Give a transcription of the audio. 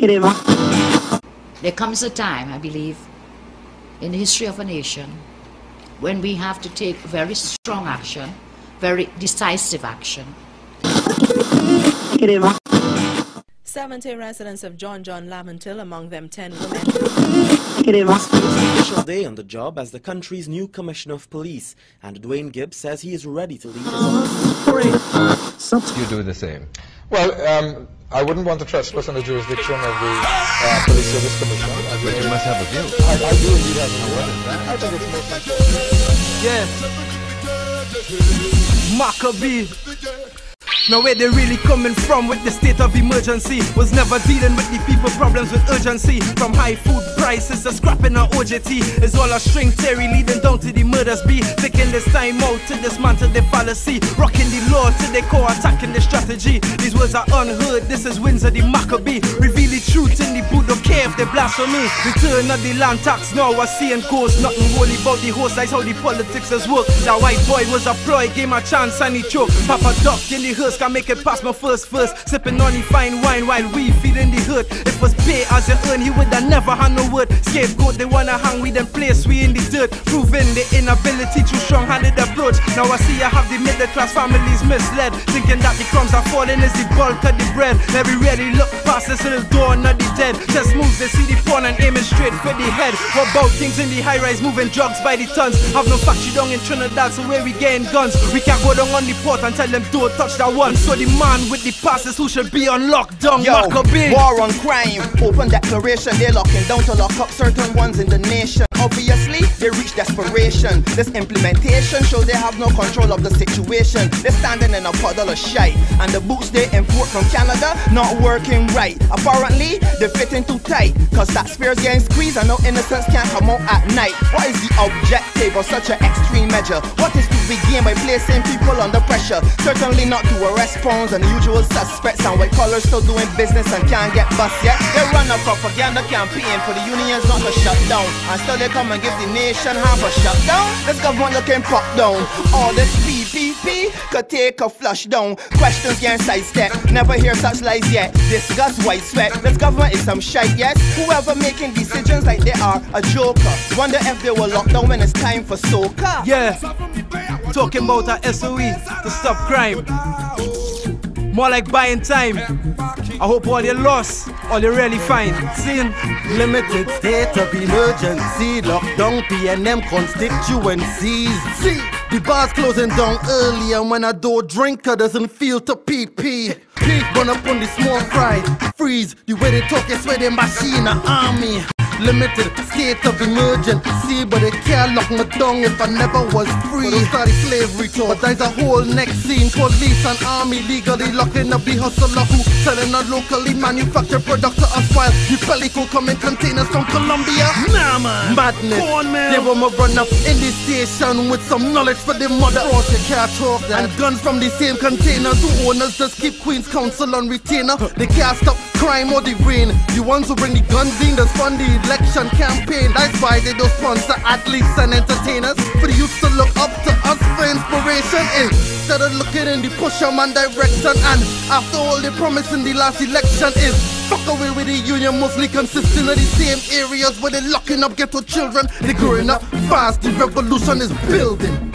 There comes a time, I believe, in the history of a nation when we have to take very strong action, very decisive action. 70 residents of John Laventille, among them 10 women. It's the official day on the job as the country's new Commissioner of Police, and Dwayne Gibbs says he is ready to lead his office. You do the same. Well, I wouldn't want to trespass on the jurisdiction of the Police Service Commission. But you must have a view. I do indeed have a view. I think it's most important. Yeah. Maccabee. Now where they really coming from with the state of emergency was never dealing with the people problems with urgency. From high food prices to scrapping our OJT, it's all a string theory leading down to the murders be. Taking this time out to dismantle the fallacy, rocking the law to the core, attacking the strategy. These words are unheard, this is Windsor the Maccabee. Reveal the truth in the boot, don't care if they blasphemy. Return of the land tax, now we're seeing ghosts. Nothing holy about the horse, that's how the politics has worked. That white boy was a ploy, gave my chance and he choked. Papa Duck in the hearse, can make it past my first verse. Sipping on the fine wine while we feeling the hurt. If was pay as you earn, he would have never had no word. Scapegoat, they wanna hang we then place we in the dirt. Proving the inability to strong-handed approach. Now I see I have the middle class families misled, thinking that the crumbs are falling is the bulk of the bread. Let me really look past this little door, not the dead. Just moves, they see the pawn and aiming straight for the head. What about things in the high rise moving drugs by the tons? Have no factory down in Trinidad, so where we getting guns? We can't go down on the port and tell them don't touch that one. So the man with the passes who should be on lockdown. Yo, Maccabee. war on crime, open declaration. They're locking down to lock up certain ones in the nation. Obviously, they reach desperation. This implementation shows they have no control of the situation. They're standing in a puddle of shite, and the boots they import from Canada not working right. Apparently, they're fitting too tight, cause taxpayers getting squeezed and no innocents can't come out at night. What is the objective of such an extreme measure? What is to be gained by placing people under pressure? Certainly not to arrest pawns and the usual suspects, and white collars still doing business and can't get bust yet. They run a propaganda campaign for the unions not to shut down, and still they come and give the nation half a shutdown. This government looking pop down. All this PPP could take a flush down. Questions getting sidestepped, never hear such lies yet. Discuss white sweat, this government is some shite, yes. Whoever making decisions like they are a joker. Wonder if they will lock down when it's time for soca. Yeah, talking about a SOE to stop crime. More like buying time. I hope all you lost, all you really find. Seeing limited state of emergency, lockdown PNM constituencies. See, the bar's closing down early, and when a door drinker doesn't feel to pee. Run up on the small fry, freeze. The way they talk is where they machine an army. Limited state of emergency, but they can't lock me down if I never was free. Don't start slavery talk, but there's a whole next scene. Police and army legally locking up the hustler who selling a locally manufactured product to us, while the pellicle come in containers from Colombia. Nah man, madness. Go on, man. They want me run up in the station with some knowledge for the mother. Cross you can't talk that. And guns from the same containers who owners just keep Queen's Council on retainer. They can't stop crime or the rain. The ones who bring the guns in just fund the election campaign. That's why they don't sponsor athletes and entertainers, for the youth to look up to us for inspiration, instead of looking in the Pusherman direction. And after all they promised in the last election is fuck away with the union, mostly consisting of the same areas where they're locking up ghetto children. They're growing up fast, the revolution is building.